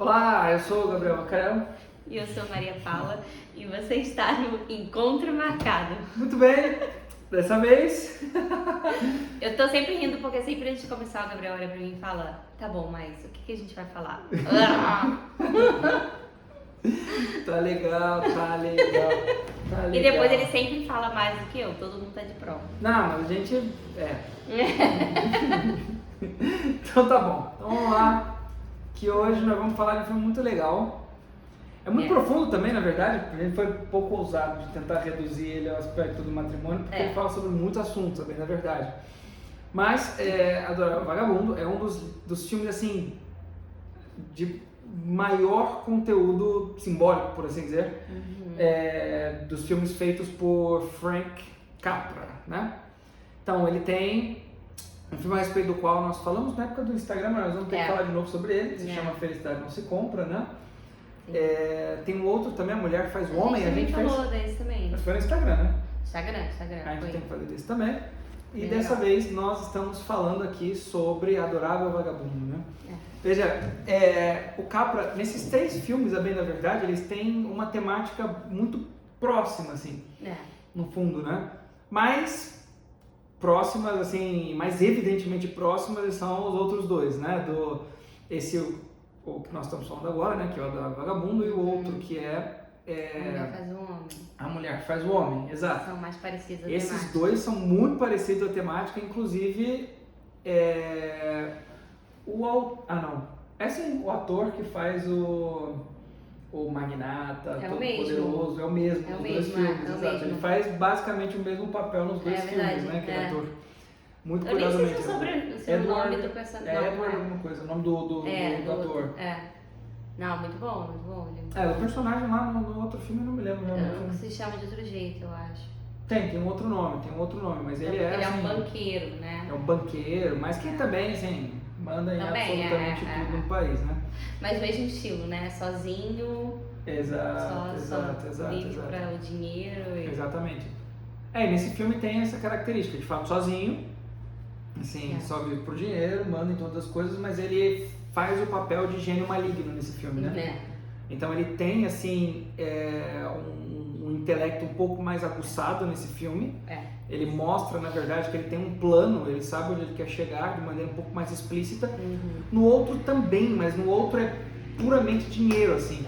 Olá, eu sou o Gabriel Macarel. E eu sou Maria Paula e você está no Encontro Marcado. Muito bem, dessa vez. Eu tô sempre rindo porque sempre antes de começar o Gabriel olha pra mim e fala: tá bom, mas o que a gente vai falar? Tá legal, tá legal, tá legal. E depois ele sempre fala mais do que eu, todo mundo tá de prova. Não, mas a gente... Então tá bom, então vamos lá. Que hoje nós vamos falar de um filme muito legal. É muito profundo também, na verdade, porque a gente foi um pouco ousado de tentar reduzir ele ao aspecto do matrimônio, porque ele fala sobre muitos assuntos também, na verdade. Mas Adorável Vagabundo é um dos filmes, assim, de maior conteúdo simbólico, por assim dizer, dos filmes feitos por Frank Capra, né? Então, ele tem um filme a respeito do qual nós falamos na época do Instagram, mas nós vamos ter que falar de novo sobre ele, que se chama Felicidade Não Se Compra, né? Tem um outro também, A Mulher Faz o Homem. A gente falou desse também. Mas foi no Instagram, né? Instagram. A gente tem que fazer desse também. E Bem dessa legal. vez nós estamos falando aqui sobre Adorável Vagabundo, né? Veja, o Capra, nesses 3 filmes, a bem da verdade, eles têm uma temática muito próxima, assim, no fundo, né? Mais próximas, assim, mais evidentemente próximas são os outros dois, né? O que nós estamos falando agora, né? Que é o Adorável Vagabundo, e o outro que A Mulher Faz o Homem. A Mulher Faz o Homem, exato. São mais parecidos. Esses dois são muito parecidos à temática, inclusive o ator que faz o Magnata, Todo Poderoso, é o mesmo nos dois filmes, exato. Ele faz basicamente o mesmo papel nos dois filmes, né? Aquele ator. Muito cuidadosamente. Eu nem sei o nome do personagem. Edward alguma coisa, o nome do ator. Não, muito bom. O personagem lá no outro filme eu não me lembro. Se chama de outro jeito, eu acho. Tem um outro nome, mas ele é Ele assim, é um banqueiro, né? É um banqueiro, mas que também, assim, manda em absolutamente tudo no país, né? Mas o mesmo estilo, né? Sozinho. Exato. Vive para o dinheiro. Exatamente. E nesse filme tem essa característica, de fato, sozinho, assim, só vive pro dinheiro, manda em todas as coisas, mas ele faz o papel de gênio maligno nesse filme, né? Então ele tem, assim, um intelecto um pouco mais aguçado nesse filme. Ele mostra, na verdade, que ele tem um plano, ele sabe onde ele quer chegar de maneira um pouco mais explícita. No outro também, mas no outro é puramente dinheiro, assim.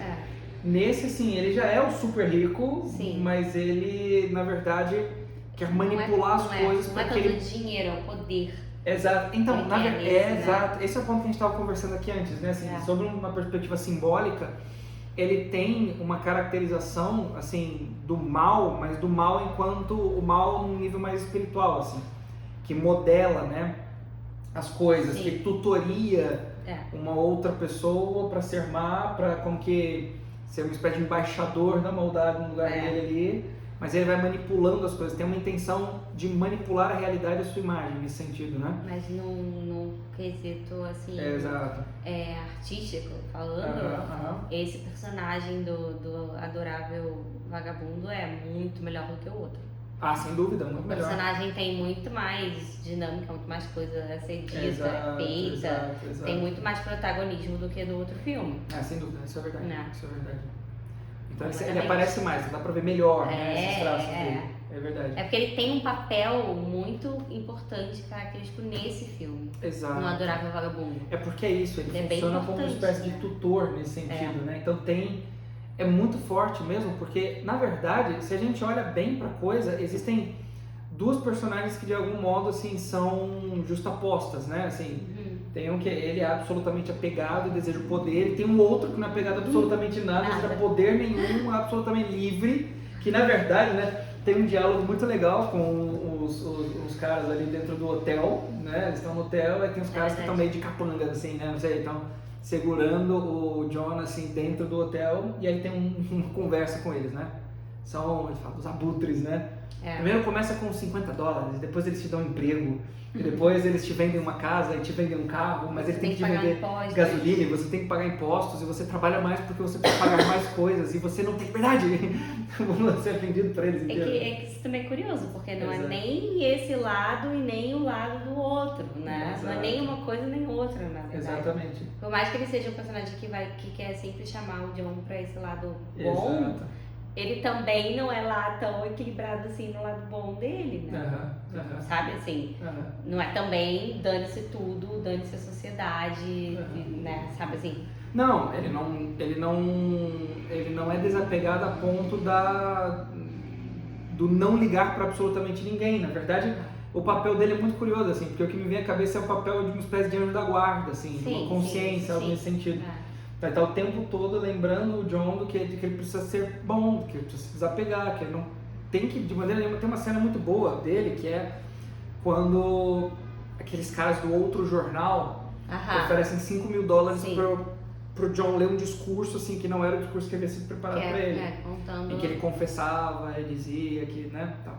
Nesse, assim, ele já é o super rico, mas ele, na verdade, quer manipular as coisas para que ele... Não é tanto dinheiro, é o poder. Exato. Então, na verdade, exato. Esse é o ponto que a gente estava conversando aqui antes, né? Assim, sobre uma perspectiva simbólica, ele tem uma caracterização, assim, do mal, mas do mal enquanto o mal num nível mais espiritual, assim, que modela, né, as coisas, que tutoria uma outra pessoa para ser má, para como que ser uma espécie de embaixador da maldade no lugar dele ali, mas ele vai manipulando as coisas, tem uma intenção de manipular a realidade à sua imagem nesse sentido, né? Mas num quesito, assim, artístico, falando, esse personagem do Adorável Vagabundo é muito melhor do que o outro. Sem dúvida, muito melhor. O personagem tem muito mais dinâmica, muito mais coisa a ser dita, feita, tem muito mais protagonismo do que do outro filme. Sem dúvida, isso é verdade. Isso é verdade. Então Exatamente. ele aparece mais, dá pra ver melhor, né, esses traços dele. É verdade. É porque ele tem um papel muito importante, característico nesse filme. Exato. No Adorável Vagabundo. É porque é isso, ele é funciona como uma espécie de tutor nesse sentido, né? Então é muito forte mesmo, porque na verdade, se a gente olha bem pra coisa, existem duas personagens que de algum modo assim são justapostas, né? Assim, tem um que ele é absolutamente apegado e deseja o poder, e tem um outro que não é apegado a absolutamente nada, não deseja poder nenhum, absolutamente livre, que na verdade, né, tem um diálogo muito legal com os caras ali dentro do hotel, né? Eles estão no hotel, aí tem os caras que estão meio de capangas, assim, né? Não sei, estão segurando o John, assim, dentro do hotel, e aí tem uma conversa com eles, né? são, ele fala, os abutres, né? Primeiro começa com $50, depois eles te dão emprego, e depois eles te vendem uma casa e te vendem um carro, mas eles têm que te vender gasolina, e você tem que pagar impostos, e você trabalha mais porque você pode pagar mais coisas, e você não tem verdade. Você é vendido pra eles inteiro. Que isso também é curioso, porque não é nem esse lado e nem o lado do outro, né? Não é nem uma coisa nem outra, na verdade. Exatamente. Por mais que ele seja um personagem que quer sempre chamar o John pra esse lado bom, ele também não é lá tão equilibrado assim no lado bom dele, né? Sabe assim? Não é também dane-se tudo, dane-se a sociedade, né? Sabe assim? Não, ele não é desapegado a ponto do não ligar pra absolutamente ninguém. Na verdade, o papel dele é muito curioso, assim, porque o que me vem à cabeça é o papel de uma espécie de anjo da guarda, assim, de uma consciência, algo nesse sentido. Vai estar o tempo todo lembrando o John de que ele precisa ser bom, que ele precisa se desapegar, que ele não tem que, de maneira nenhuma, tem uma cena muito boa dele, que é quando aqueles caras do outro jornal oferecem $5 mil pro John ler um discurso, assim, que não era o discurso que havia sido preparado para ele. Em que ele confessava, ele dizia que, né, tal.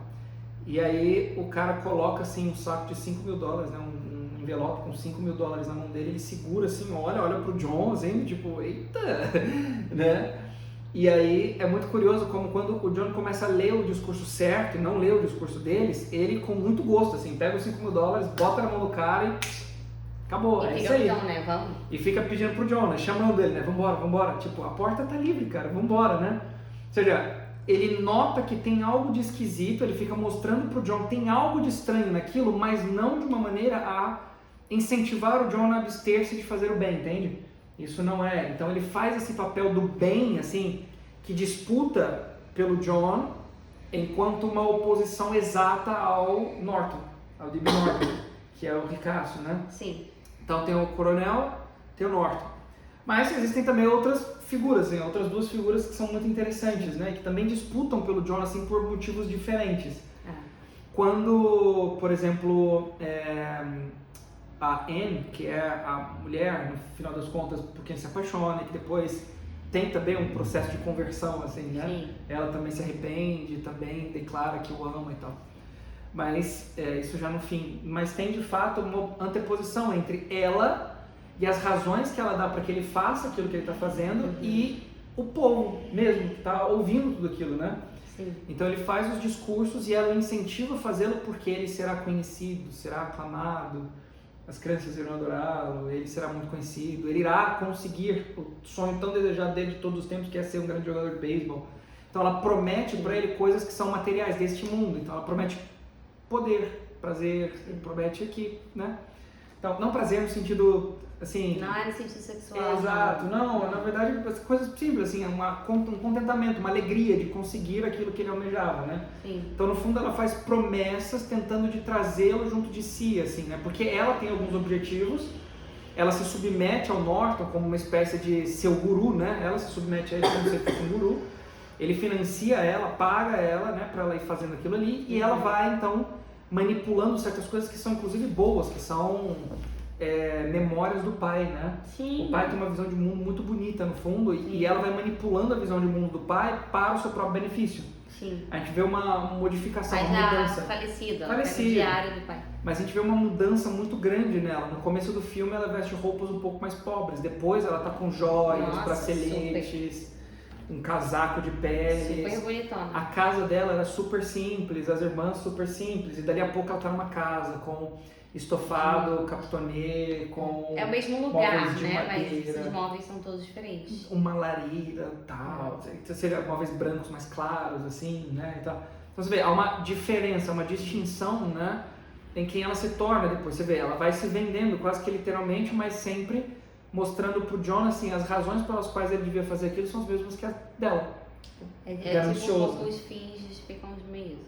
E aí o cara coloca, assim, um saco de $5 mil, né, um envelope com $5 mil na mão dele, ele segura assim, olha pro John, assim, tipo, eita, né? E aí é muito curioso como quando o John começa a ler o discurso certo e não lê o discurso deles, ele com muito gosto, assim, pega os $5 mil, bota na mão do cara e acabou, é isso aí. John, né? Vamos. E fica pedindo pro John, né? Chamando ele, né? Vambora. Tipo, a porta tá livre, cara, vambora, né? Ou seja, ele nota que tem algo de esquisito, ele fica mostrando pro John, tem algo de estranho naquilo, mas não de uma maneira a incentivar o John a abster-se de fazer o bem, entende? Isso não é. Então ele faz esse papel do bem, assim, que disputa pelo John enquanto uma oposição exata ao Norton, ao D.B. Norton, que é o ricaço, né? Sim. Então tem o coronel, tem o Norton. Mas existem também outras figuras, assim, outras duas figuras que são muito interessantes, né? Que também disputam pelo John, assim, por motivos diferentes. Quando, por exemplo, a Anne, que é a mulher, no final das contas, por quem se apaixona, e que depois tem também um processo de conversão, assim, né? Sim. Ela também se arrepende, também declara que o ama e tal. Mas isso já no fim. Mas tem de fato uma anteposição entre ela e as razões que ela dá para que ele faça aquilo que ele está fazendo e o povo mesmo, que está ouvindo tudo aquilo, né? Sim. Então ele faz os discursos e ela o incentiva a fazê-lo porque ele será conhecido, será aclamado, as crianças irão adorá-lo, ele será muito conhecido, ele irá conseguir o sonho tão desejado dele de todos os tempos, que é ser um grande jogador de beisebol. Então ela promete para ele coisas que são materiais deste mundo. Então ela promete poder, prazer, ele promete aqui, né? Então, não prazer no sentido, assim... Não é no sentido sexual. Exato, não, na verdade, coisas simples, assim, um contentamento, uma alegria de conseguir aquilo que ele almejava, né? Sim. Então, no fundo, ela faz promessas tentando de trazê-lo junto de si, assim, né? Porque ela tem alguns objetivos, ela se submete ao Norton como uma espécie de seu guru, né? Ela se submete a ele como se fosse um guru, ele financia ela, paga ela, né, para ela ir fazendo aquilo ali, e ela vai, então, manipulando certas coisas que são inclusive boas, que são memórias do pai, né? Sim. O pai tem uma visão de mundo muito bonita no fundo e ela vai manipulando a visão de mundo do pai para o seu próprio benefício. Sim. A gente vê uma modificação, mas uma mudança. Falecido, Diário do pai. Mas a gente vê uma mudança muito grande nela. No começo do filme ela veste roupas um pouco mais pobres, depois ela tá com joias, braceletes, um casaco de pele. Super bonitona. A casa dela era super simples, as irmãs super simples, e dali a pouco ela tá numa casa com estofado, capitonê, com é o mesmo lugar, móveis de né? madeira, mas esses móveis são todos diferentes. uma lareira, tal, seria móveis brancos mais claros, assim, né? E tal. Então você vê, há uma diferença, uma distinção, né? Em quem ela se torna depois. Você vê, ela vai se vendendo quase que literalmente, mas sempre mostrando pro John, assim, as razões pelas quais ele devia fazer aquilo são as mesmas que as dela. Tipo, os fins justificam os meios.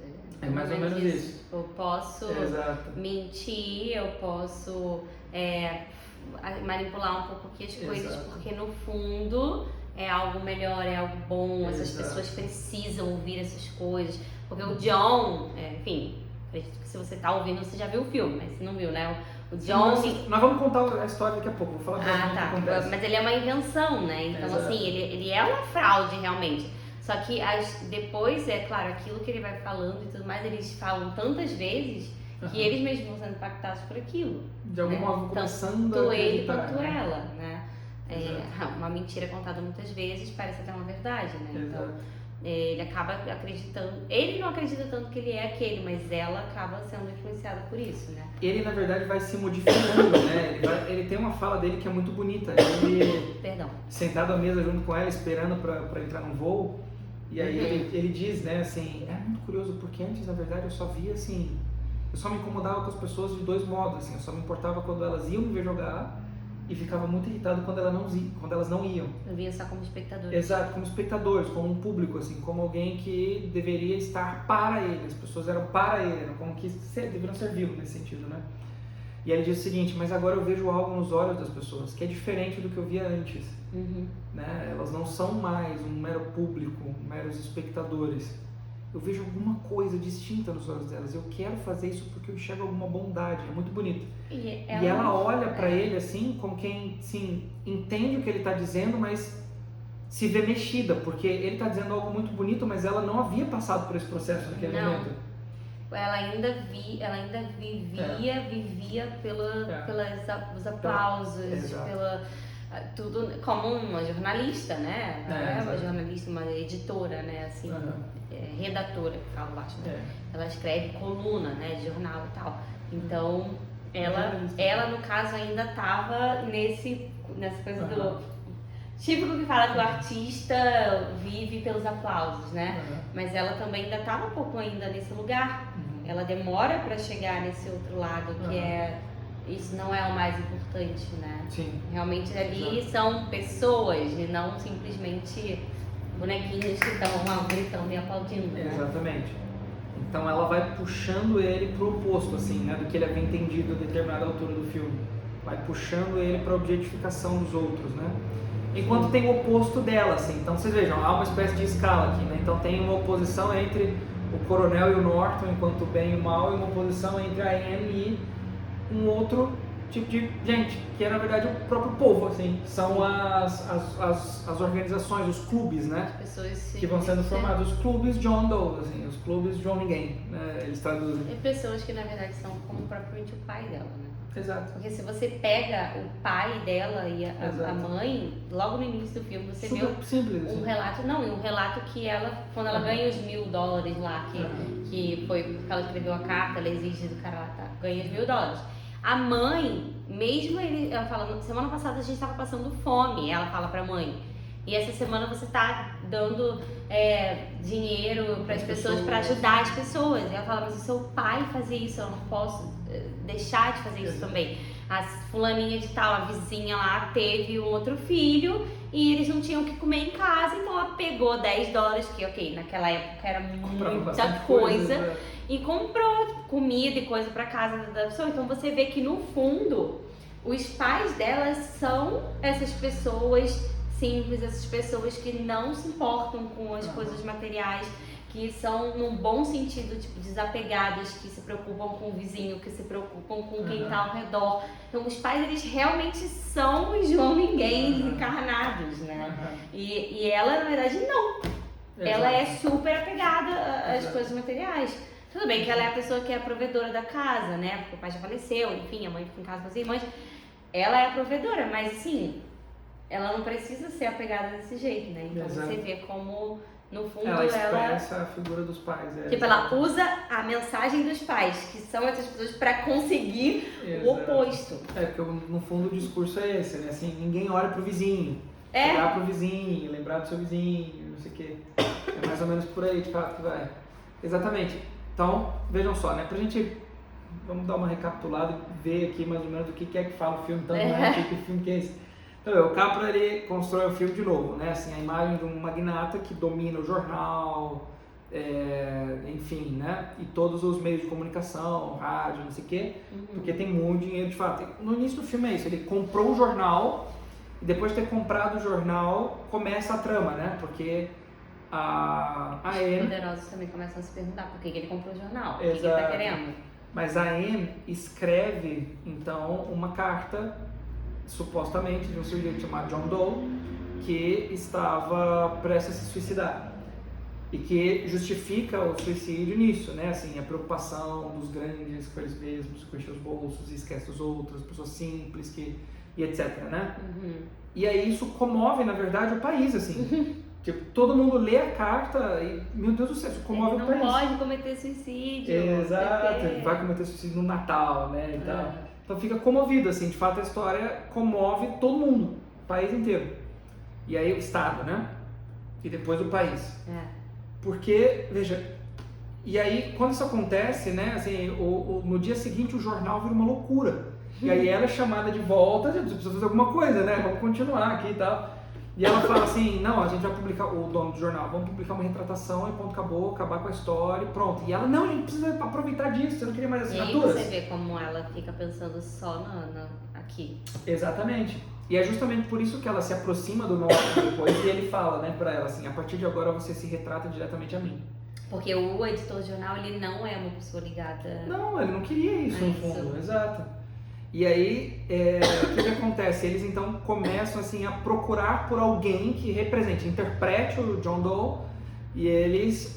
É mais ou menos isso. Eu posso mentir, eu posso manipular um pouco aqui as coisas, porque no fundo é algo melhor, é algo bom, essas pessoas precisam ouvir essas coisas. Porque o John, enfim, acredito que se você tá ouvindo, você já viu o filme, mas se não viu, né? O John... Nós vamos contar a história daqui a pouco, vou falar pra tá. Mas ele é uma invenção, né? Então, assim, ele é uma fraude, realmente. Só que depois, é claro, aquilo que ele vai falando e tudo mais, eles falam tantas vezes que eles mesmos vão sendo impactados por aquilo. De algum modo, começando tanto a ele acreditar, quanto né? ela, né? Uma mentira contada muitas vezes parece até uma verdade, né? Então, ele acaba acreditando, ele não acredita tanto que ele é aquele, mas ela acaba sendo influenciada por isso, né? Ele, na verdade, vai se modificando, né? Ele tem uma fala dele que é muito bonita. Ele, sentado à mesa junto com ela, esperando pra entrar no voo, e aí ele diz, né, assim, é muito curioso, porque antes, na verdade, eu só via, assim, eu só me incomodava com as pessoas de dois modos, assim, eu só me importava quando elas iam me ver jogar, e ficava muito irritado quando elas não iam. Eu via só como espectador. Exato, como espectadores, como um público, assim, como alguém que deveria estar para ele. As pessoas eram para ele, eram como que deveriam servi-lo nesse sentido, né? E ele diz o seguinte, mas agora eu vejo algo nos olhos das pessoas que é diferente do que eu via antes. Né? Elas não são mais um mero público, meros espectadores. Eu vejo alguma coisa distinta nos olhos delas. Eu quero fazer isso porque eu enxergo alguma bondade. É muito bonito. E ela olha para ele assim, como quem, sim, entende o que ele está dizendo, mas se vê mexida, porque ele está dizendo algo muito bonito, mas ela não havia passado por esse processo naquele momento. Ela ainda vivia pelos aplausos, pela tudo, como uma jornalista, né? Uma jornalista, uma editora, né? Assim, redatora, que fala baixo, né? Ela escreve coluna, né? De jornal e tal. Então, ela no caso ainda estava nessa coisa do típico que fala que o artista vive pelos aplausos, né? Mas ela também ainda estava um pouco ainda nesse lugar. Ela demora para chegar nesse outro lado que isso não é o mais importante, né? Sim. Realmente ali são pessoas e não simplesmente bonequinhos que estão lá gritando e aplaudindo, né? Exatamente. Então ela vai puxando ele pro oposto, assim, né? Do que ele havia entendido a determinada altura do filme. Vai puxando ele para a objetificação dos outros, né? Enquanto tem o oposto dela, assim. Então vocês vejam, há uma espécie de escala aqui, né? Então tem uma oposição entre o coronel e o Norton, enquanto o bem e o mal, e uma oposição entre a Anne e um outro tipo de gente, que é na verdade o próprio povo, assim. São as organizações, os clubes, né? As pessoas que vão sendo formados, os clubes John Doe, assim, os clubes João Ninguém, né? Eles traduzem. E pessoas que na verdade são como propriamente o pai dela, né? Exato. Porque se você pega o pai dela e a mãe, logo no início do filme você vê um relato, um relato que ela, quando ela ganha os $1.000 lá, que foi porque ela escreveu a carta, ela exige do cara lá, ganha os $1.000. A mãe, mesmo ela fala, semana passada a gente estava passando fome, ela fala pra mãe, e essa semana você tá dando dinheiro para as pessoas, para ajudar as pessoas. E ela fala, mas o seu pai fazia isso, eu não posso deixar de fazer isso também. A fulaninha de tal, a vizinha lá, teve um outro filho e eles não tinham o que comer em casa, então ela pegou $10, que ok, naquela época era muita coisa, e comprou comida e coisa para casa da pessoa. Então você vê que no fundo os pais delas são essas pessoas simples, essas pessoas que não se importam com as coisas materiais, que são, num bom sentido, tipo, desapegadas, que se preocupam com o vizinho, que se preocupam com quem está ao redor. Então, os pais, eles realmente são os João Ninguém encarnados, né? E ela, na verdade, não. Ela é super apegada às coisas materiais. Tudo bem que ela é a pessoa que é a provedora da casa, né? Porque o pai já faleceu, enfim, a mãe fica em casa com as irmãs. Ela é a provedora, mas, assim, ela não precisa ser apegada desse jeito, né? Então, você vê como... No fundo, ela expressa a figura dos pais. Tipo, ela usa a mensagem dos pais, que são essas pessoas, para conseguir o oposto. Porque no fundo o discurso é esse, né? Assim, ninguém olha pro vizinho. Olhar pro vizinho, lembrar do seu vizinho, não sei o quê. É mais ou menos por aí, de fato, que vai. Exatamente. Então, vejam só, né? Pra gente... Vamos dar uma recapitulada e ver aqui mais ou menos do que é que fala o filme, tanto que filme que é esse. Então, o Capra, ele constrói o filme de novo, né? Assim, a imagem de um magnata que domina o jornal, enfim, né? E todos os meios de comunicação, rádio, não sei o quê, porque tem muito dinheiro de fato. No início do filme é isso, ele comprou o jornal e depois de ter comprado o jornal, começa a trama, né? Porque a Anne... Os poderosos também começam a se perguntar por que ele comprou o jornal, o que ele tá querendo. Mas a Anne escreve, então, uma carta... supostamente de um sujeito chamado John Doe, que estava prestes a se suicidar. E que justifica o suicídio nisso, né? Assim, a preocupação dos grandes com eles mesmos, com os bolsos, e esquece os outros, pessoas simples, e etc, né? E aí isso comove, na verdade, o país, assim. Tipo, todo mundo lê a carta e, meu Deus do céu, isso comove o país. Não pode cometer suicídio. Exato, ele vai cometer suicídio no Natal, né? E tal. Então fica comovido, assim, de fato a história comove todo mundo, o país inteiro. E aí o Estado, né? E depois o país. Porque, veja, e aí quando isso acontece, né, assim, no dia seguinte o jornal vira uma loucura. E aí ela é chamada de volta, você precisa fazer alguma coisa, né, vamos continuar aqui e tal. E ela fala assim, não, a gente vai publicar, o dono do jornal, vamos publicar uma retratação e ponto, acabou, acabar com a história e pronto. E ela, não, a gente precisa aproveitar disso, você não queria mais assinaturas. E aí você vê como ela fica pensando só aqui. Exatamente. E é justamente por isso que ela se aproxima do Norton depois e ele fala, né, pra ela assim, a partir de agora você se retrata diretamente a mim. Porque o editor de jornal, ele não é uma pessoa ligada... Não, ele não queria isso no fundo, exato. E aí, o que acontece? Eles então começam assim a procurar por alguém que represente, interprete o John Doe e eles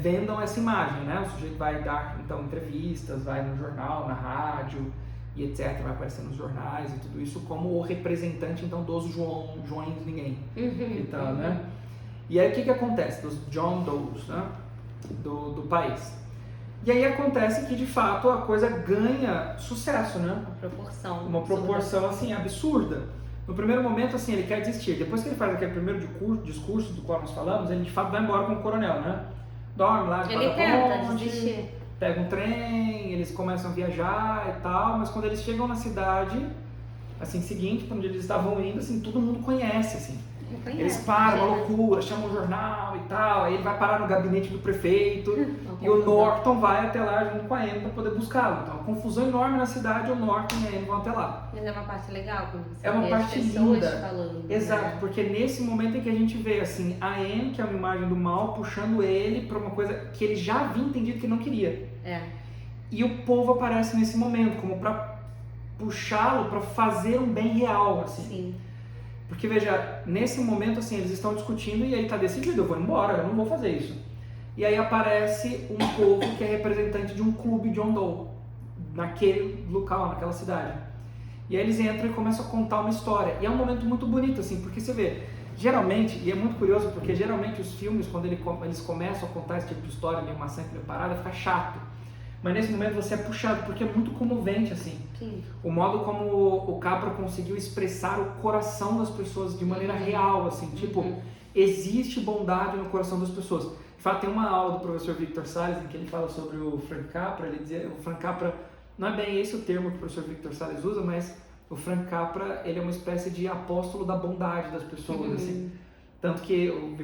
vendam essa imagem, né? O sujeito vai dar então entrevistas, vai no jornal, na rádio e etc, vai aparecer nos jornais e tudo isso como o representante então dos Joões ninguém e tal, né? E aí o que acontece dos John Does, né? do país? E aí acontece que de fato a coisa ganha sucesso, né? Uma proporção assim absurda. No primeiro momento assim ele quer desistir, depois que ele faz aquele primeiro discurso do qual nós falamos, ele de fato vai embora com o coronel, né? Dorme lá, ele tenta desistir. Pega um trem, eles começam a viajar e tal, mas quando eles chegam na cidade, assim, seguinte, para onde eles estavam indo, assim, todo mundo conhece, assim. Eles param, uma loucura, chamam o jornal e tal, aí ele vai parar no gabinete do prefeito e o Norton vai até lá junto com a Anne para poder buscá-lo. Então, uma confusão enorme na cidade, o Norton e a Anne vão até lá. Mas é uma parte legal quando você vê uma parte as pessoas linda. Falando. Exato, né? porque nesse momento em que a gente vê assim, a Anne, que é uma imagem do mal, puxando ele para uma coisa que ele já havia entendido que não queria. E o povo aparece nesse momento, como para puxá-lo para fazer um bem real, assim. Sim. Porque, veja, nesse momento, assim, eles estão discutindo e ele está decidido, eu vou embora, eu não vou fazer isso. E aí aparece um povo que é representante de um clube John Doe, naquele local, naquela cidade. E aí eles entram e começam a contar uma história. E é um momento muito bonito, assim, porque você vê, geralmente, e é muito curioso, porque geralmente os filmes, quando eles começam a contar esse tipo de história, meio maçante, meio parada, fica chato. Mas nesse momento você é puxado, porque é muito comovente, assim. Sim. O modo como o Capra conseguiu expressar o coração das pessoas de maneira real, assim. Tipo, existe bondade no coração das pessoas. De fato, tem uma aula do professor Victor Salles em que ele fala sobre o Frank Capra. Ele dizia, o Frank Capra, não é bem esse o termo que o professor Victor Salles usa, mas o Frank Capra, ele é uma espécie de apóstolo da bondade das pessoas, assim. Tanto que o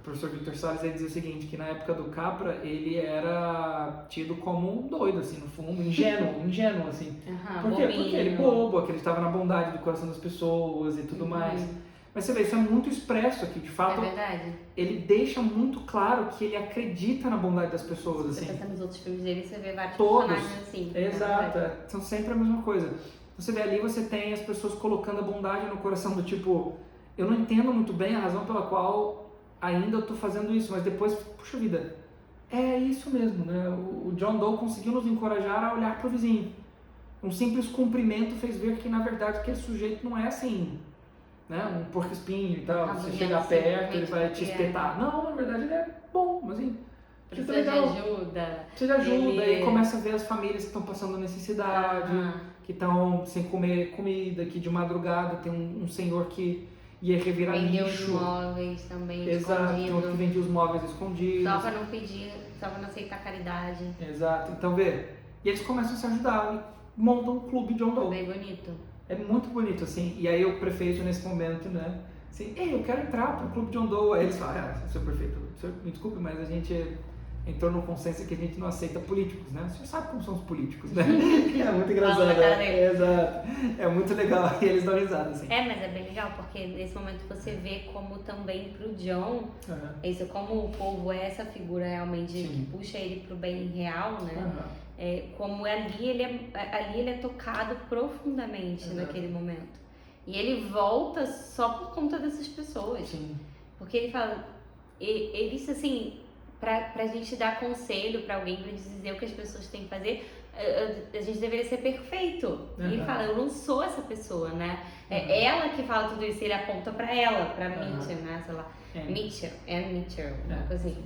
professor Victor Salles ele dizia o seguinte, que na época do Capra ele era tido como um doido, assim, no fundo, ingênuo, assim. Por quê? Porque ele bobo, acreditava na bondade do coração das pessoas e tudo mais. Mas você vê, isso é muito expresso aqui, de fato. É verdade. Ele deixa muito claro que ele acredita na bondade das pessoas, assim. Você pensa nos outros filmes dele, você vê vários Todos. personagens assim. Exato, são sempre a mesma coisa. Você vê ali, você tem as pessoas colocando a bondade no coração do tipo... Eu não entendo muito bem a razão pela qual ainda eu estou fazendo isso, mas depois, puxa vida, é isso mesmo, né? O John Doe conseguiu nos encorajar a olhar para o vizinho. Um simples cumprimento fez ver que, na verdade, aquele sujeito não é assim, né? Um porco-espinho e tal, você chegar perto, ele vai te espetar. Não, na verdade, ele é bom, mas assim... Precisa de ajuda. Precisa de ajuda, e começa a ver as famílias que estão passando necessidade, que estão sem comer comida, que de madrugada tem um senhor que... ia revirar vendeu lixo. Os móveis também. Exato, escondido. que vendia os móveis escondidos. Só pra não pedir, só pra não aceitar caridade. Exato, então vê. E eles começam a se ajudar e montam um clube John Doe. Bem bonito. É muito bonito, assim. E aí o prefeito nesse momento, né? Assim, ei, eu quero entrar pro clube John Doe. Aí eles falam, seu prefeito, me desculpe, mas a gente entrou no consenso que a gente não aceita políticos, né? Você sabe como são os políticos, né? É muito engraçado. Exato. É muito legal. E eles dão risada, assim. Mas é bem legal, porque nesse momento você vê como também pro John, isso, como o povo é essa figura realmente que puxa ele pro bem real, né? Como ali ele é tocado profundamente naquele momento. E ele volta só por conta dessas pessoas. Porque ele fala, ele assim... pra gente dar conselho pra alguém, pra dizer o que as pessoas têm que fazer, a gente deveria ser perfeito. E ele fala, eu não sou essa pessoa, né? É ela que fala tudo isso, ele aponta pra ela, pra Mitchell, né? Sei lá, Mitchell, uma coisa assim.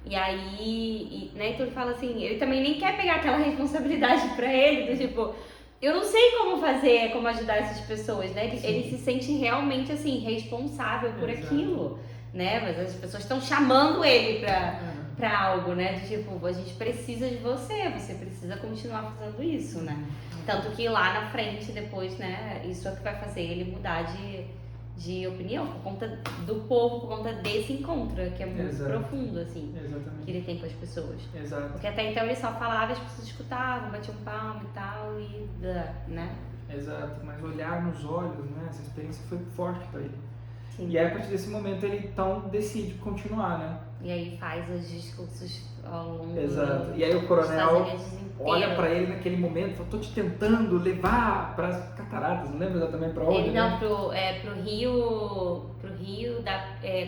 E aí, né, então ele fala assim, ele também nem quer pegar aquela responsabilidade pra ele, do tipo, eu não sei como fazer, como ajudar essas pessoas, né? Ele se sente realmente, assim, responsável por aquilo, né? Mas as pessoas estão chamando ele pra algo, né? De tipo, a gente precisa de você precisa continuar fazendo isso, né? Tanto que lá na frente, depois, né, isso é o que vai fazer ele mudar de opinião, por conta do povo, por conta desse encontro, que é muito profundo, assim, que ele tem com as pessoas. Porque até então ele só falava, as pessoas escutavam, batiam palma e tal, né? Exato, mas olhar nos olhos, né, essa experiência foi forte para ele. Sim. E aí, a partir desse momento, ele então decide continuar, né? E aí faz os discursos ao longo Exato. E aí o coronel olha pra ele naquele momento e fala, tô te tentando levar para as cataratas, não lembro exatamente pra onde, ele não, né? pro rio da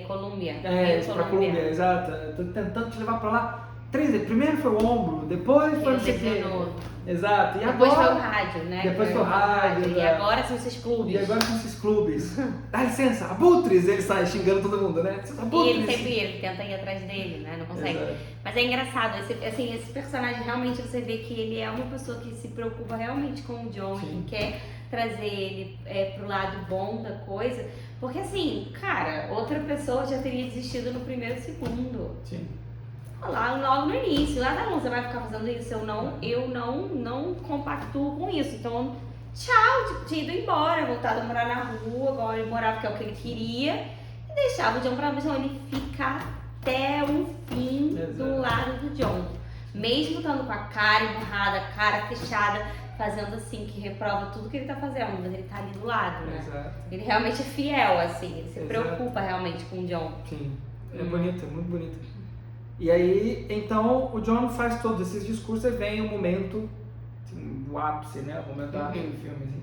Colômbia. Pra Colômbia, exato. Tô tentando te levar pra lá. 3 vezes. Primeiro foi o ombro, depois foi não sei o quê. Exato. E depois agora, foi o rádio, né? Depois foi o rádio. E agora são esses clubes. E agora são esses clubes. Dá licença, abutres! Ele sai xingando todo mundo, né? Abutres. E ele tenta ir atrás dele, né? Não consegue. Exato. Mas é engraçado, esse personagem realmente você vê que ele é uma pessoa que se preocupa realmente com o John, que quer trazer ele pro lado bom da coisa. Porque assim, cara, outra pessoa já teria desistido no primeiro segundo. Sim. Lá logo no início, tá bom, você vai ficar fazendo isso, eu não compactuo com isso, então tchau, tinha ido embora, voltado a morar na rua, agora ele morava, que é o que ele queria, e deixava o John pra missão, ele fica até o fim do lado do John, mesmo estando com a cara emburrada, a cara fechada, fazendo assim, que reprova tudo que ele tá fazendo, mas ele tá ali do lado, né? Exato. Ele realmente é fiel, assim, ele se preocupa realmente com o John. Sim, é bonito, é muito bonito. E aí, então, o John faz todos esses discursos e vem o momento, assim, o ápice, né? O momento ápice do filme, assim.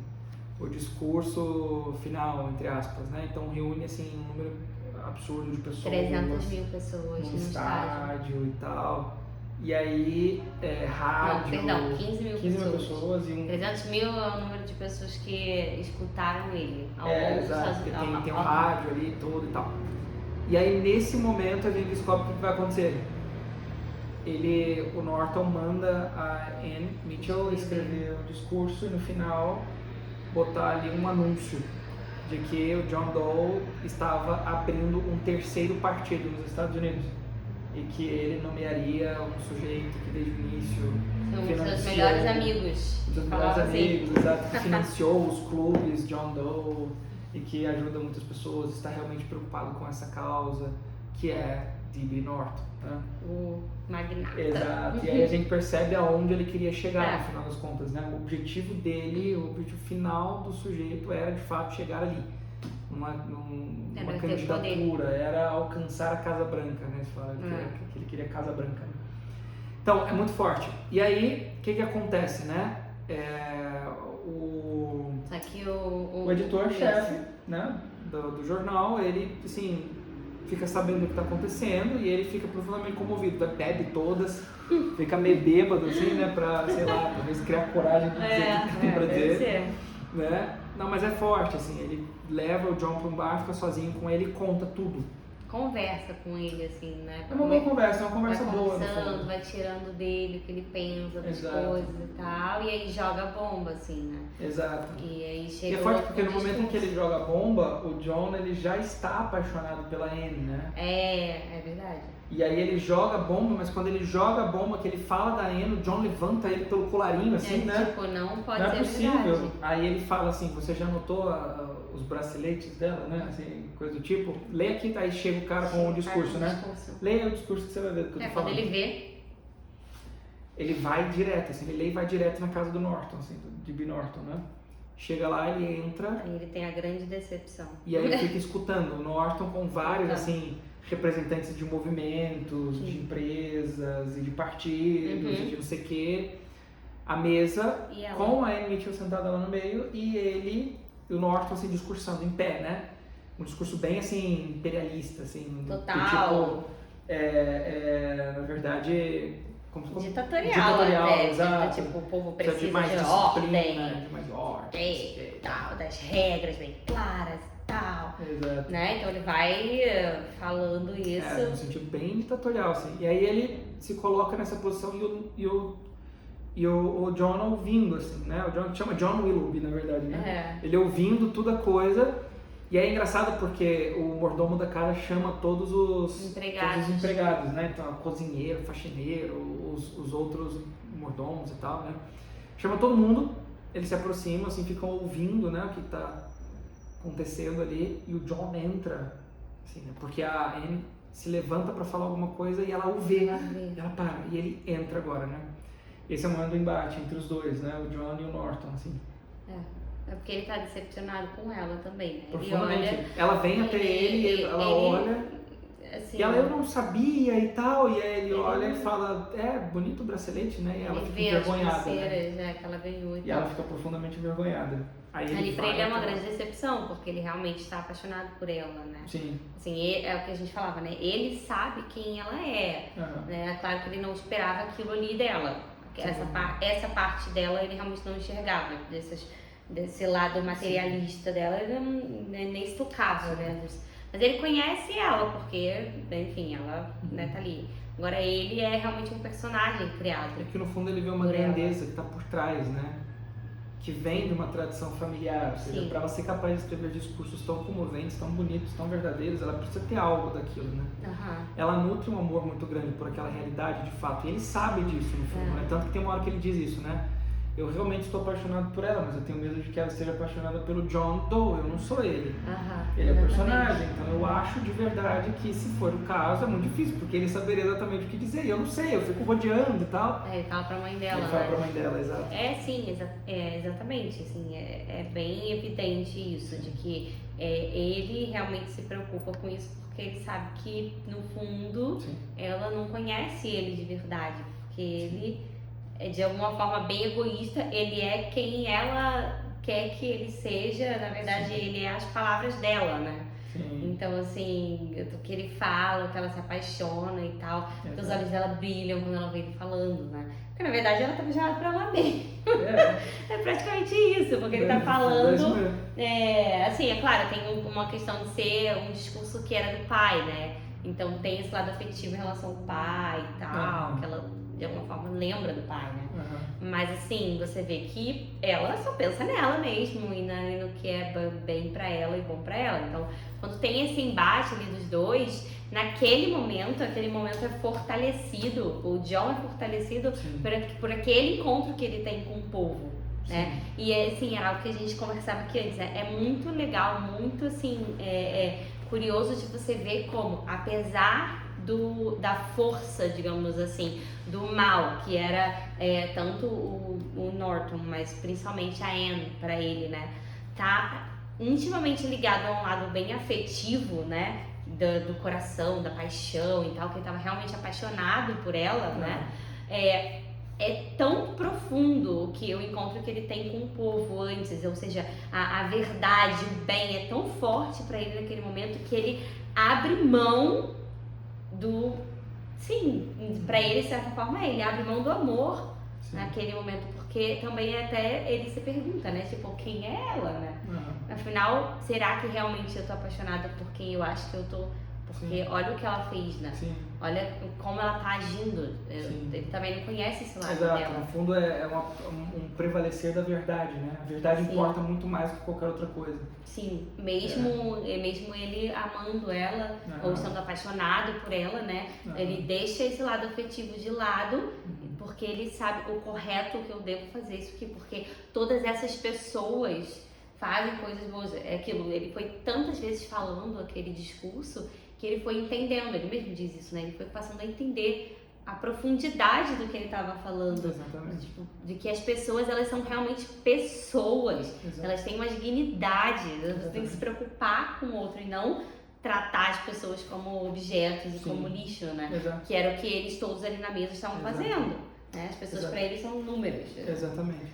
O discurso final, entre aspas, né? Então reúne, assim, um número absurdo de pessoas. 300 mil pessoas no no estádio e tal. E aí, rádio... Não, perdão, 15 mil 15 mil pessoas e 300 mil é o número de pessoas que escutaram ele ao longo dos exato, Estados Unidos. tem um rádio ali e tudo e tal. E aí, nesse momento, a gente descobre o que vai acontecer. O Norton manda a Anne Mitchell escrever o discurso e no final botar ali um anúncio de que o John Doe estava abrindo um terceiro partido nos Estados Unidos e que ele nomearia um sujeito que desde o início são seus melhores amigos. Exato, que financiou os clubes John Doe e que ajuda muitas pessoas, está realmente preocupado com essa causa, que é D.B. Norton, né? O magnata. Exato, e aí a gente percebe aonde ele queria chegar no final das contas, né? O objetivo dele, o objetivo final do sujeito era de fato chegar ali, numa candidatura, era alcançar a Casa Branca, né? Você fala que ele queria a Casa Branca, né? Então, é muito forte. E aí, o que acontece, né? O editor-chefe, né, do jornal, ele, assim, fica sabendo o que está acontecendo e ele fica profundamente comovido, bebe todas, fica meio bêbado, assim, né, pra, sei lá, talvez criar coragem de dizer o que tem pra dizer, né? Não, mas é forte, assim, ele leva o John para um bar, fica sozinho com ele e conta tudo. Conversa com ele, assim, né? É uma boa conversa, é uma conversa boa. Vai tirando dele o que ele pensa das coisas e tal, e aí joga a bomba, assim, né? Exato. E aí chega. E é forte porque no momento em que ele joga a bomba, o John ele já está apaixonado pela Anne, né? É verdade. E aí ele joga a bomba, mas quando ele joga a bomba, que ele fala da Anne, o John levanta ele pelo colarinho, assim, né? Tipo, não pode não ser é possível. verdade. Aí ele fala assim, você já notou os braceletes dela, né? Assim, coisa do tipo. Lê aqui, aí chega o cara com o discurso, né? Leia o discurso que você vai ver do que eu tô falando. Quando ele vê, ele vai direto, assim, ele lê e vai direto na casa do Norton, assim, do D.B. Norton, né? Chega lá, ele entra... Aí ele tem a grande decepção. E aí ele fica escutando o Norton com vários, assim, representantes de movimentos, de empresas e de partidos e de não sei o quê. A mesa com a Anne Mitchell sentada lá no meio e o Norton, assim, discursando em pé, né? Um discurso bem, assim, imperialista, assim. Total. Tipo, na verdade, como ditatorial, exato. Tipo, o povo precisa de mais ordem, de mais ordem, tal, das regras bem claras e tal. Exato. Né? Então ele vai falando isso. No sentido bem ditatorial, assim. E aí ele se coloca nessa posição e o John ouvindo, assim, né? O John chama John Willoughby, na verdade, né? Ele ouvindo toda a coisa. E é engraçado porque o mordomo da casa chama todos os empregados, né? Então, cozinheiro, faxineiro, os outros mordomos e tal, né? Chama todo mundo, eles se aproximam, assim, ficam ouvindo, né? O que está acontecendo ali. E o John entra, assim, né? Porque a Anne se levanta para falar alguma coisa e ela o vê. Ela para, e ele entra agora, né? Esse é o momento do embate entre os dois, né? O John e o Norton, assim. É porque ele tá decepcionado com ela também, né? Profundamente. Ela vem até ele, ela olha, assim, e ela, eu não sabia e tal, e aí ele olha e fala, bonito o bracelete, né? E ela fica envergonhada. Né? Que ela ganhou e ela fica profundamente envergonhada. Aí ali pra ele é uma grande decepção, porque ele realmente está apaixonado por ela, né? Sim. Assim, é o que a gente falava, né? Ele sabe quem ela é, né? Claro que ele não esperava aquilo ali dela. Essa parte dela ele realmente não enxergava, desse lado materialista dela, ele nem se tocava, né? Mas ele conhece ela, porque, enfim, ela tá ali. Agora ele é realmente um personagem criado. É que no fundo ele vê uma grandeza que está por trás, né? Que vem de uma tradição familiar, ou seja, para ela ser capaz de escrever discursos tão comoventes, tão bonitos, tão verdadeiros, ela precisa ter algo daquilo, né? Ela nutre um amor muito grande por aquela realidade, de fato, e ele sabe disso no fundo, né? Tanto que tem uma hora que ele diz isso, né? Eu realmente estou apaixonado por ela, mas eu tenho medo de que ela esteja apaixonada pelo John Doe, eu não sou ele. Ele é o personagem, então eu acho de verdade que se for o caso é muito difícil, porque ele saberia exatamente o que dizer, e eu não sei, eu fico rodeando e tal. Ele fala pra mãe dela, Ele fala pra mãe dela, exato. Sim, exatamente, assim, é bem evidente isso, de que ele realmente se preocupa com isso, porque ele sabe que, no fundo, ela não conhece ele de verdade, porque ele... de alguma forma bem egoísta, ele é quem ela quer que ele seja, na verdade ele é as palavras dela, né? Então assim, o que ele fala, que ela se apaixona e tal, que os olhos dela brilham quando ela vê ele falando, né? Porque na verdade ela tá apaixonada por ela mesma. É praticamente isso, porque ele tá falando, assim, é claro, tem uma questão de ser um discurso que era do pai, né? Então tem esse lado afetivo em relação ao pai e tal, que ela de alguma forma lembra do pai, né? Mas assim, você vê que ela só pensa nela mesmo e no que é bem pra ela e bom pra ela. Então, quando tem esse embate ali dos dois, aquele momento é fortalecido, o John é fortalecido por aquele encontro que ele tem com o povo, né? E assim, era algo que a gente conversava aqui antes, né? É muito legal, muito assim, curioso de você ver como, apesar da força, digamos assim, do mal, que era tanto o Norton, mas principalmente a Anne para ele, né? Tá intimamente ligado a um lado bem afetivo, né? Do coração, da paixão e tal, que ele tava realmente apaixonado por ela, né? É tão profundo que o encontro que ele tem com o povo antes, ou seja, a verdade, o bem é tão forte para ele naquele momento que ele abre mão pra ele, de certa forma, ele abre mão do amor naquele momento, porque também até ele se pergunta, né, tipo, quem é ela, né? Afinal, será que realmente eu tô apaixonada por quem eu acho que eu tô? Porque olha o que ela fez, né? Olha como ela tá agindo. Ele também não conhece esse lado dela. No fundo é um prevalecer da verdade, né? A verdade importa muito mais do que qualquer outra coisa. Sim, mesmo ele amando ela, ou estando apaixonado por ela, né? Ele deixa esse lado afetivo de lado, porque ele sabe o correto que eu devo fazer isso aqui, porque todas essas pessoas fazem coisas boas. É aquilo, ele foi tantas vezes falando aquele discurso que ele foi entendendo, ele mesmo diz isso, né? Ele foi passando a entender a profundidade do que ele estava falando. Exatamente. De que as pessoas, elas são realmente pessoas. Elas têm uma dignidade, elas têm que se preocupar com o outro e não tratar as pessoas como objetos e como lixo, né? Que era o que eles todos ali na mesa estavam fazendo. Né? As pessoas para eles são números. Exatamente.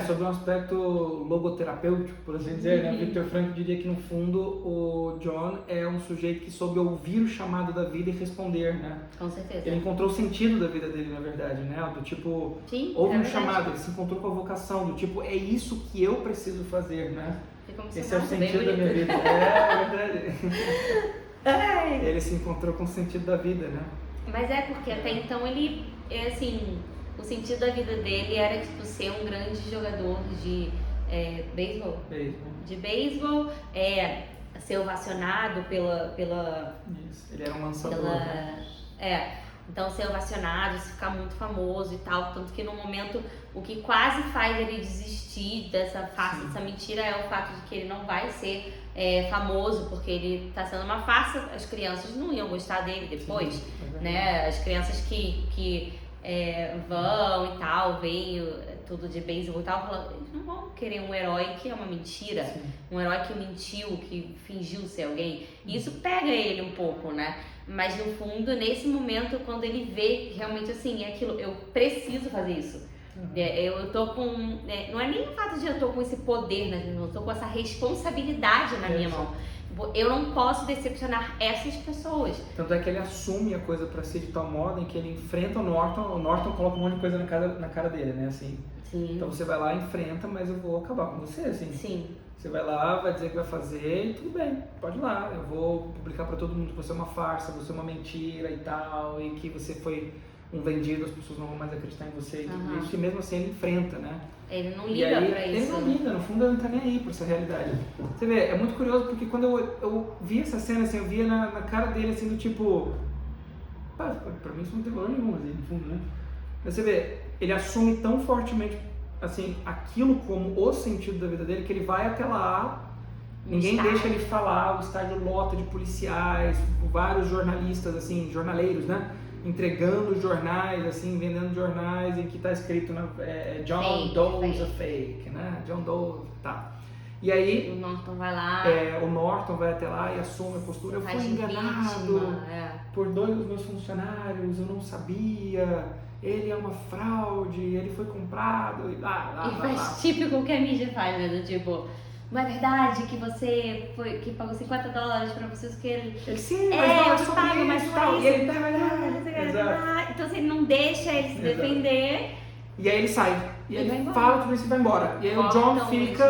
Sobre um aspecto logoterapêutico, por assim dizer, né? Viktor Frankl diria que no fundo o John é um sujeito que soube ouvir o chamado da vida e responder, né? Com certeza. Ele encontrou o sentido da vida dele, na verdade, né? Do tipo, houve um chamado, ele se encontrou com a vocação, do tipo, é isso que eu preciso fazer, né? Esse é o sentido da minha vida. É verdade. Ele se encontrou com o sentido da vida, né? Mas porque até então ele, assim, o sentido da vida dele era, tipo, ser um grande jogador de beisebol. De beisebol, ser ovacionado pela... Isso, ele era um lançador. Então ser ovacionado, se ficar muito famoso e tal, tanto que no momento o que quase faz ele desistir dessa farsa, dessa mentira, é o fato de que ele não vai ser famoso, porque ele tá sendo uma farsa. As crianças não iam gostar dele depois, né? As crianças que vão e tal, veem tudo de beisebol e tal, eles não vão querer um herói que é uma mentira, um herói que mentiu, que fingiu ser alguém. E isso pega ele um pouco, né? Mas no fundo, nesse momento, quando ele vê realmente assim, é aquilo, eu preciso fazer isso. Eu tô com... não é nem o fato de eu tô com esse poder nas minhas mãos, eu tô com essa responsabilidade na minha mão. Eu não posso decepcionar essas pessoas. Tanto é que ele assume a coisa pra si de tal modo em que ele enfrenta o Norton coloca um monte de coisa na cara dele, né, assim. Sim. Então você vai lá, enfrenta, mas eu vou acabar com você, assim. Sim. Você vai lá, vai dizer que vai fazer e tudo bem, pode ir lá. Eu vou publicar pra todo mundo que você é uma farsa, você é uma mentira e tal, e que você foi um vendido, as pessoas não vão mais acreditar em você. Isso, e mesmo assim ele enfrenta, né? Ele não liga pra isso. Ele não liga, no fundo ele não tá nem aí pra essa realidade. Você vê, é muito curioso porque quando eu vi essa cena, assim, eu via na cara dele, assim, do tipo... Pra mim isso não tem valor nenhum, assim, no fundo, né? Mas você vê, ele assume tão fortemente, assim, aquilo como o sentido da vida dele, que ele vai até lá, ninguém deixa ele falar, o estádio lota de policiais, vários jornalistas, assim, jornaleiros, né? Entregando jornais, assim, vendendo jornais em que está escrito, né, John Doe's a fake, né? John Doe, tá. E aí... O Norton vai lá... o Norton vai até lá e assume a postura. Eu fui enganado por 2 dos meus funcionários, eu não sabia, ele é uma fraude, ele foi comprado e E faz típico que a mídia faz, né? Do tipo... Não é verdade que você que pagou $50 pra vocês que ele... Sim, mas não é só pago, mas tal. E ele tá... Então assim, ele não deixa ele se defender. E aí ele sai. E aí ele fala tudo isso e vai embora. E aí o John fica...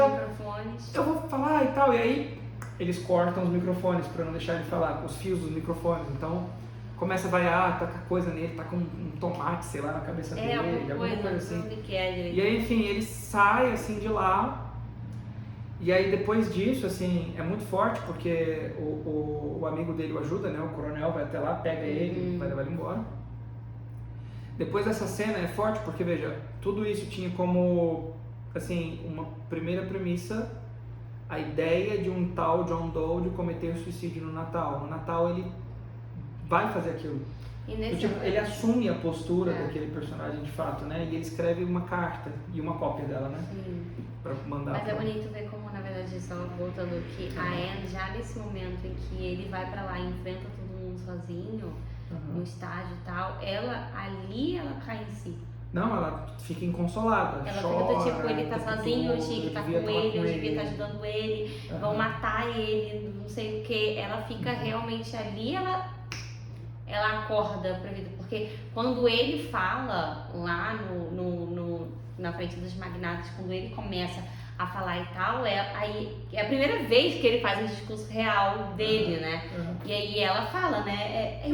Eu vou falar e tal. E aí eles cortam os microfones pra não deixar ele falar, os fios dos microfones. Então começa a vaiar, taca coisa nele, taca um tomate, sei lá, na cabeça dele, alguma coisa assim. E aí, enfim, ele sai assim de lá. E aí depois disso, assim, é muito forte porque o amigo dele o ajuda, né? O coronel vai até lá, pega ele, vai levar ele embora. Depois dessa cena é forte porque, veja, tudo isso tinha como, assim, uma primeira premissa a ideia de um tal John Doe de cometer suicídio no Natal. No Natal ele vai fazer aquilo. Ele assume a postura daquele personagem de fato, né? E ele escreve uma carta e uma cópia dela, né? Pra mandar. Mas é bonito ver como, na verdade, só voltando aqui, a Anne, já nesse momento em que ele vai pra lá e enfrenta todo mundo sozinho, no estádio e tal, ela cai em si. Não, ela fica inconsolada, ela chora. Fica tipo, ele tá sozinho, eu tinha que estar com ele, eu devia estar ajudando ele, vão matar ele, não sei o que. Ela fica realmente ali, ela acorda pra vida, porque quando ele fala lá na frente dos magnatas, quando ele começa a falar e tal, aí é a primeira vez que ele faz um discurso real dele, né? E aí ela fala, né? É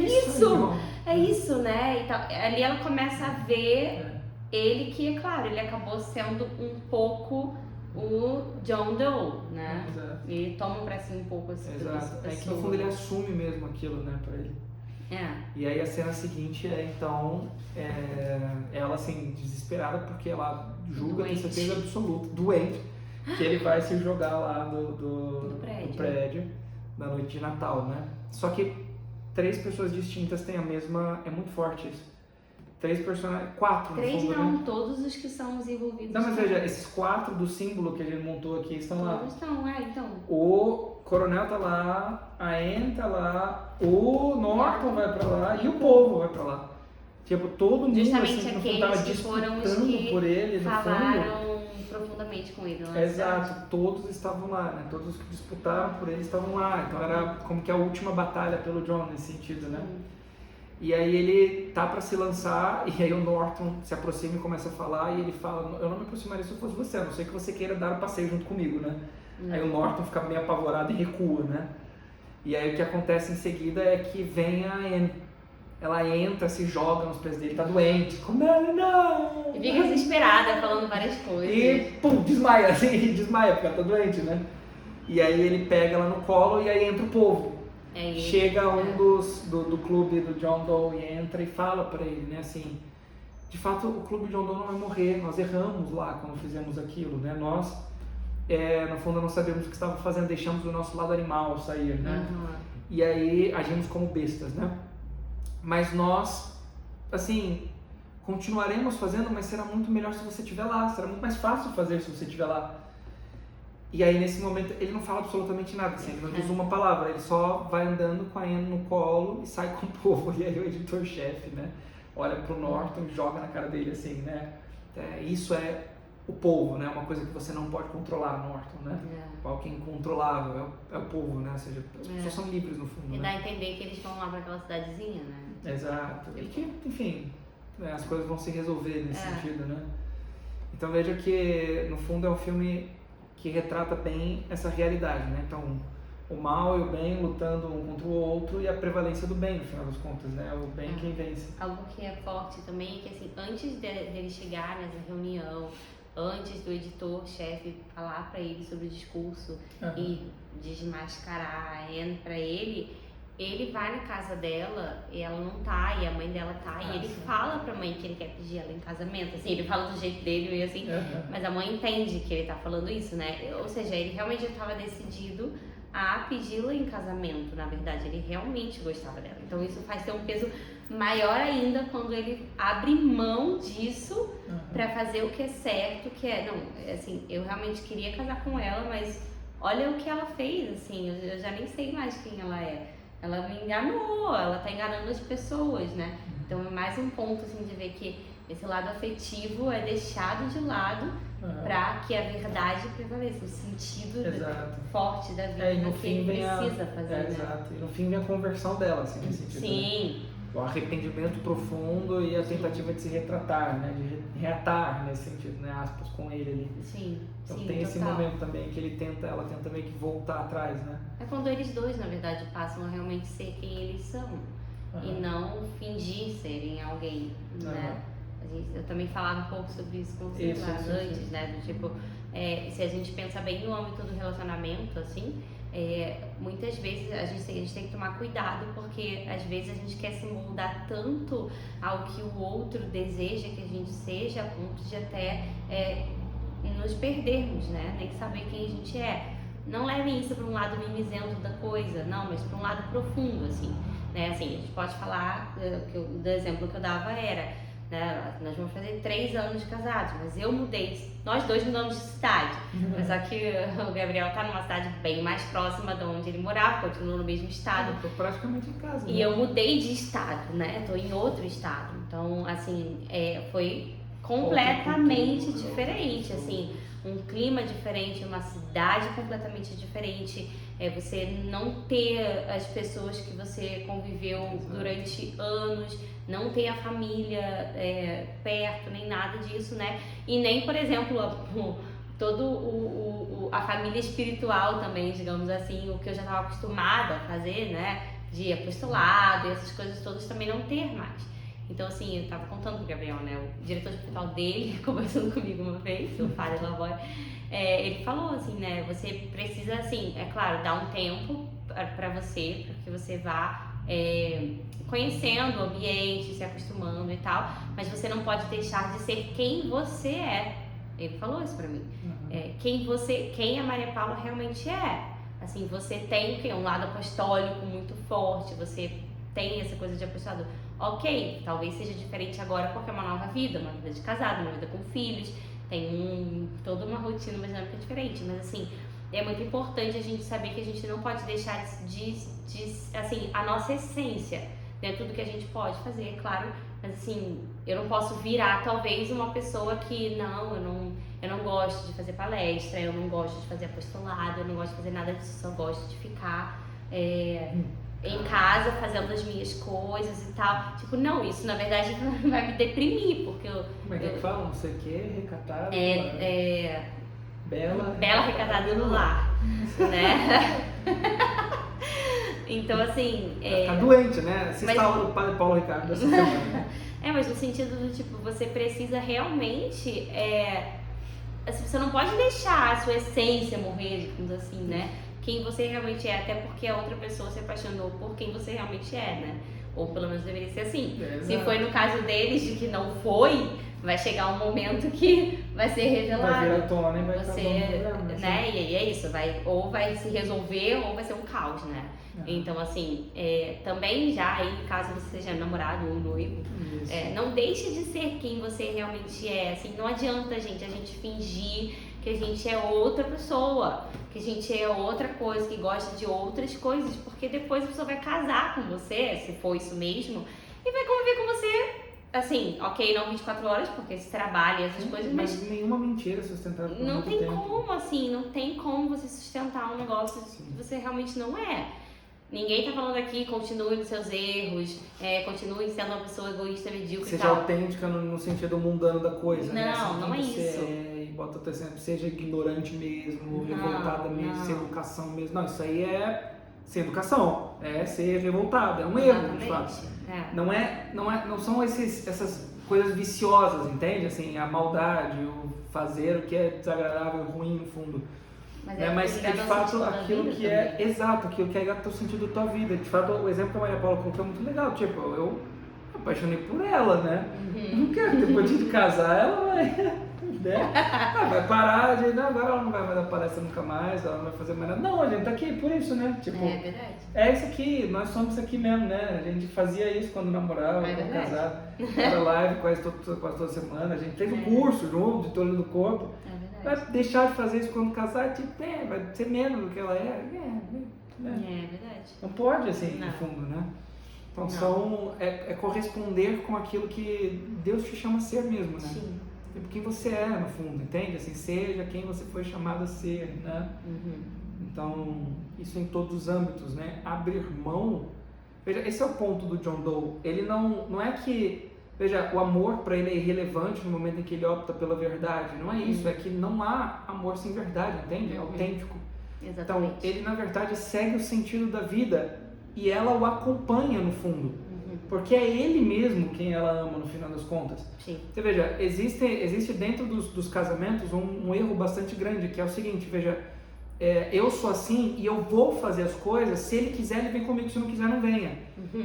isso, né? E tal. Ali ela começa a ver ele que, é claro, ele acabou sendo um pouco o John Doe, né? Exato. E ele toma pra si um pouco essa Exato. É que no fundo ele assume mesmo aquilo, né, pra ele. E aí a cena seguinte então ela assim, desesperada porque ela julga, tem certeza absoluta, doente, que ele vai se jogar lá do prédio na noite de Natal, né? Só que 3 pessoas distintas têm a mesma, é muito forte isso. 3 personagens, 4 no 3 fundo, não, né? todos os que são os envolvidos. Não, mas veja, esses 4 do símbolo que a gente montou aqui estão lá. Todos estão, então. O coronel tá lá, a Anne tá lá, o Norton vai pra lá e o povo vai pra lá. Tipo, todo mundo justamente assim, aqueles tava que foram os disputando que por ele, no falaram fundo. profundamente com ele, não é? Exato, todos estavam lá, né? Todos que disputaram por ele estavam lá. Então era como que a última batalha pelo Jon nesse sentido, né? E aí ele tá pra se lançar, e aí o Norton se aproxima e começa a falar, e ele fala, eu não me aproximaria se eu fosse você, a não ser que você queira dar o passeio junto comigo, né? Aí o Norton fica meio apavorado e recua, né? E aí o que acontece em seguida é que vem a Anne. Ela entra, se joga nos pés dele, tá doente, não! E fica desesperada, falando várias coisas. E pum, desmaia, assim, desmaia, porque ela tá doente, né? E aí ele pega ela no colo e aí entra o povo. Chega um do clube do John Doe e entra e fala pra ele, né, assim, de fato o clube John Doe não vai morrer, nós erramos lá quando fizemos aquilo, né, nós, no fundo não sabemos o que estava fazendo, deixamos o nosso lado animal sair, né, e aí agimos como bestas, né, mas nós, assim, continuaremos fazendo, mas será muito melhor se você estiver lá, será muito mais fácil fazer se você estiver lá. E aí nesse momento ele não fala absolutamente nada, assim, ele não diz uma palavra, ele só vai andando com a Anne no colo e sai com o povo. E aí o editor-chefe, né, olha pro Norton e joga na cara dele assim, né, isso é o povo, né, uma coisa que você não pode controlar, Norton, né, o que é incontrolável é o povo, né, ou seja, as pessoas são livres no fundo. E né? dá a entender que eles vão lá pra aquela cidadezinha, né. Exato, e que, enfim, as coisas vão se resolver nesse sentido, né. Então veja que no fundo é um filme que retrata bem essa realidade, né? Então, o mal e o bem lutando um contra o outro e a prevalência do bem, no final das contas, né? O bem quem vence. Algo que é forte também é que, assim, antes dele chegar nessa reunião, antes do editor-chefe falar pra ele sobre o discurso e desmascarar a Anne pra ele vai na casa dela e ela não tá, e a mãe dela tá, e ele fala pra mãe que ele quer pedir ela em casamento, assim, ele fala do jeito dele e assim, mas a mãe entende que ele tá falando isso, né, ou seja, ele realmente já tava decidido a pedi-la em casamento, na verdade, ele realmente gostava dela, então isso faz ter um peso maior ainda quando ele abre mão disso pra fazer o que é certo, que é, não, assim, eu realmente queria casar com ela, mas olha o que ela fez, assim, eu já nem sei mais quem ela é. Ela me enganou, ela tá enganando as pessoas, né? Então é mais um ponto, assim, de ver que esse lado afetivo é deixado de lado para que a verdade prevaleça, o sentido forte da vida e no que fim ele precisa fazer, né? Exato, e no fim vem a conversão dela, assim, nesse sentido. Sim. Né? O arrependimento profundo e a tentativa de se retratar, né? De reatar, nesse sentido, né? Aspas, com ele ali. Sim, então tem esse momento também que ela tenta meio que voltar atrás, né? É quando eles dois, na verdade, passam a realmente ser quem eles são e não fingir serem alguém, né? Eu também falava um pouco sobre isso com vocês antes, né? Do tipo, se a gente pensa bem no âmbito do relacionamento, assim, muitas vezes a gente tem que tomar cuidado, porque às vezes a gente quer se moldar tanto ao que o outro deseja que a gente seja, a ponto de até nos perdermos, né? Nem saber quem a gente é. Não levem isso para um lado mimizento da coisa, não, mas para um lado profundo, assim, né? Assim, a gente pode falar, do exemplo que eu dava era, né? Nós vamos fazer 3 anos de casados, mas eu mudei, nós dois mudamos de cidade, mas só que o Gabriel tá numa cidade bem mais próxima de onde ele morava, continua no mesmo estado. Eu tô praticamente em casa. E eu mudei de estado, né? Tô em outro estado, então, assim, foi completamente diferente, assim, um clima diferente, uma cidade completamente diferente, você não ter as pessoas que você conviveu durante anos, não ter a família perto, nem nada disso, né? E nem, por exemplo, a família espiritual também, digamos assim, o que eu já estava acostumada a fazer, né? De apostolado e essas coisas todas também não ter mais. Então, assim, eu tava contando pro Gabriel, né, o diretor de hospital dele, conversando comigo uma vez, o Fábio Lavoy, ele falou assim, né, você precisa, assim, é claro, dar um tempo pra você, para que você vá conhecendo o ambiente, se acostumando e tal, mas você não pode deixar de ser quem você é. Ele falou isso pra mim. Quem a Maria Paula realmente é. Assim, você tem um lado apostólico muito forte, você tem essa coisa de apostolado. Ok, talvez seja diferente agora porque é uma nova vida de casado, uma vida com filhos, tem toda uma rotina, uma dinâmica diferente, mas assim, é muito importante a gente saber que a gente não pode deixar de assim, a nossa essência, dentro do que a gente pode fazer, claro, mas assim, eu não posso virar talvez uma pessoa que eu não gosto de fazer palestra, eu não gosto de fazer apostolado, eu não gosto de fazer nada disso, só gosto de ficar em casa fazendo as minhas coisas e tal. Tipo, não, isso na verdade vai me deprimir, porque como é que fala? Não sei o que, recatada. Bela recatada no lar, né? Então, assim... Vai ficar doente, né? Assista a aula do Padre Paulo Ricardo dessa semana. Mas no sentido do tipo, você precisa realmente... assim, você não pode deixar a sua essência morrer, digamos assim, né? Quem você realmente é, até porque a outra pessoa se apaixonou por quem você realmente é, né? Ou pelo menos deveria ser assim. Se foi no caso deles de que não foi, vai chegar um momento que vai ser revelado. Vai vir à tona e vai você, né? E aí é isso, ou vai se resolver ou vai ser um caos, né? Então, assim, também já aí, caso você seja namorado ou noivo, não deixe de ser quem você realmente é. Assim, não adianta, a gente fingir que a gente é outra pessoa, que a gente é outra coisa, que gosta de outras coisas, porque depois a pessoa vai casar com você, se for isso mesmo, e vai conviver com você, assim, ok, não 24 horas, porque você trabalha e essas coisas, mas nenhuma mentira sustentada por muito tempo. Não tem como, assim, não tem como você sustentar um negócio que você realmente não é. Ninguém tá falando aqui, continue nos seus erros, continue sendo uma pessoa egoísta, medíocre e tal. Seja autêntica no sentido mundano da coisa, né? Não é isso. E bota o teu exemplo, seja ignorante mesmo, revoltada mesmo, sem educação mesmo. Não, isso aí é sem educação, é ser revoltada, é um erro, de fato. Não são essas coisas viciosas, entende? Assim, a maldade, o fazer o que é desagradável, ruim no fundo. Mas é de fato aquilo que é exato, aquilo que é o sentido da tua vida. De fato, o exemplo que a Maria Paula colocou é muito legal. Tipo, eu me apaixonei por ela, né? Não quero, depois de casar, ela vai, né? Vai parar, agora ela não vai mais aparecer nunca mais, ela não vai fazer mais nada. Não, a gente tá aqui por isso, né? Tipo, é verdade. É isso aqui, nós somos isso aqui mesmo, né? A gente fazia isso quando namorava, quando casava. Era live quase toda semana, a gente fez um curso junto, de teoria do corpo. Vai deixar de fazer isso quando casar, tipo, vai ser menos do que ela é. Verdade. Não pode, assim, no fundo, né? Então, é corresponder com aquilo que Deus te chama a ser mesmo, né? Sim. Tipo, quem você é, no fundo, entende? Assim, seja quem você foi chamado a ser, né? Então, isso em todos os âmbitos, né? Abrir mão... Veja, esse é o ponto do John Doe. Ele não é que... Veja, o amor para ele é irrelevante no momento em que ele opta pela verdade. Não é isso, é que não há amor sem verdade, entende? É autêntico. Exatamente. Então, ele na verdade segue o sentido da vida e ela o acompanha no fundo. Porque é ele mesmo quem ela ama no final das contas. Sim. Você veja, existe dentro dos casamentos um erro bastante grande, que é o seguinte, veja, eu sou assim e eu vou fazer as coisas, se ele quiser ele vem comigo, se não quiser não venha.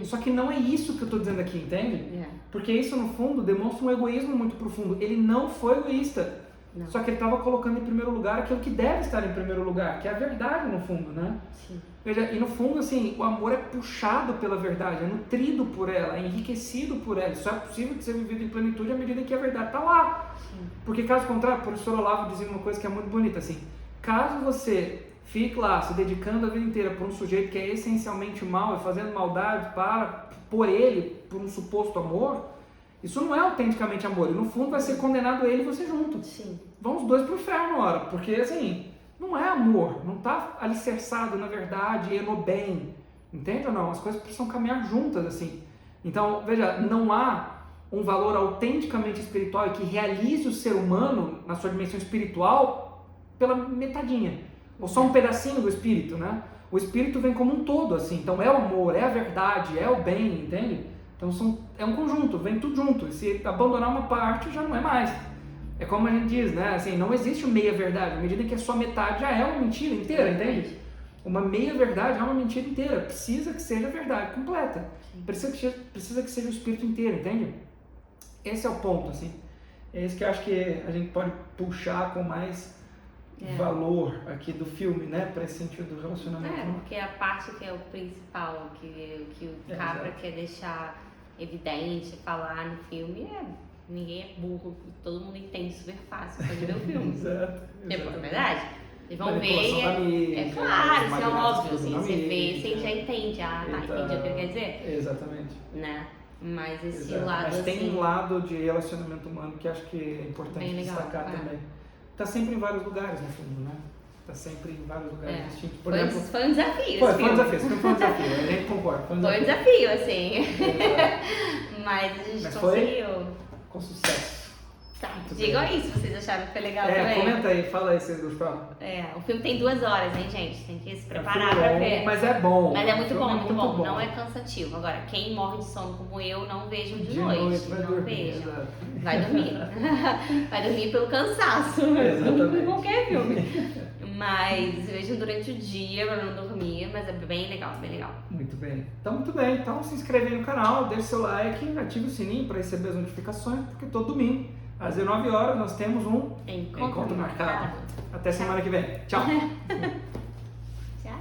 Só que não é isso que eu estou dizendo aqui, entende? Porque isso no fundo demonstra um egoísmo muito profundo. Ele não foi egoísta, só que ele estava colocando em primeiro lugar aquilo que deve estar em primeiro lugar, que é a verdade no fundo, né? Sim. Veja, e no fundo assim, o amor é puxado pela verdade, é nutrido por ela, é enriquecido por ela. Só é possível de ser vivido em plenitude à medida que a verdade está lá. Sim. Porque caso contrário, o professor Olavo dizia uma coisa que é muito bonita, assim, caso você fique lá se dedicando a vida inteira por um sujeito que é essencialmente mau e fazendo maldade por ele, por um suposto amor, isso não é autenticamente amor. E no fundo vai ser condenado ele e você junto. Sim. Vão os dois pro inferno na hora, porque assim, não é amor, não está alicerçado na verdade e no bem. Entende ou não? As coisas precisam caminhar juntas, assim. Então, veja, não há um valor autenticamente espiritual e que realize o ser humano na sua dimensão espiritual pela metadinha, ou só um pedacinho do espírito, né? O espírito vem como um todo, assim, então é o amor, é a verdade, é o bem, entende? Então é um conjunto, vem tudo junto, e se abandonar uma parte já não é mais. É como a gente diz, né? Assim, não existe meia verdade, à medida que a sua metade já é uma mentira inteira, entende? Uma meia verdade é uma mentira inteira, precisa que seja a verdade completa, precisa que seja o espírito inteiro, entende? Esse é o ponto, assim, é isso que eu acho que a gente pode puxar com mais valor aqui do filme, né, para esse sentido do relacionamento. Porque a parte que é o principal, que o Capra quer deixar evidente, falar no filme, ninguém é burro, todo mundo entende super fácil, pode ver o filme. Exato. É verdade? Vocês vão ver. É claro, isso é óbvio, assim, você vê, você já entende. Ah, tá, entendi o que ele quer dizer. Exatamente. Né? Mas esse Exato. lado. Mas tem assim, um lado de relacionamento humano que acho que é importante destacar também. Tá sempre em vários lugares no filme, né? Tá sempre em vários lugares distintos. Por exemplo, foi um desafio. Foi um desafio, a gente concorda. Foi um desafio, assim. Mas a gente conseguiu. Com sucesso. Tá, digam aí se vocês acharam que foi legal também. Comenta aí, fala aí se vocês gostaram. O filme tem 2 horas, hein, gente? Tem que se preparar pra ver. Mas é bom. Mas é muito bom, muito bom. Não é cansativo. Agora, quem morre de sono como eu, não vejam de noite. Não vejam. Vai dormir. Vai dormir pelo cansaço. Exatamente. Qualquer filme. Mas vejam durante o dia pra não dormir, mas é bem legal, bem legal. Muito bem. Então se inscreve aí no canal, deixe seu like, ative o sininho para receber as notificações, porque todo domingo, às 19 horas, nós temos um encontro marcado. Até semana que vem. Tchau. Tchau.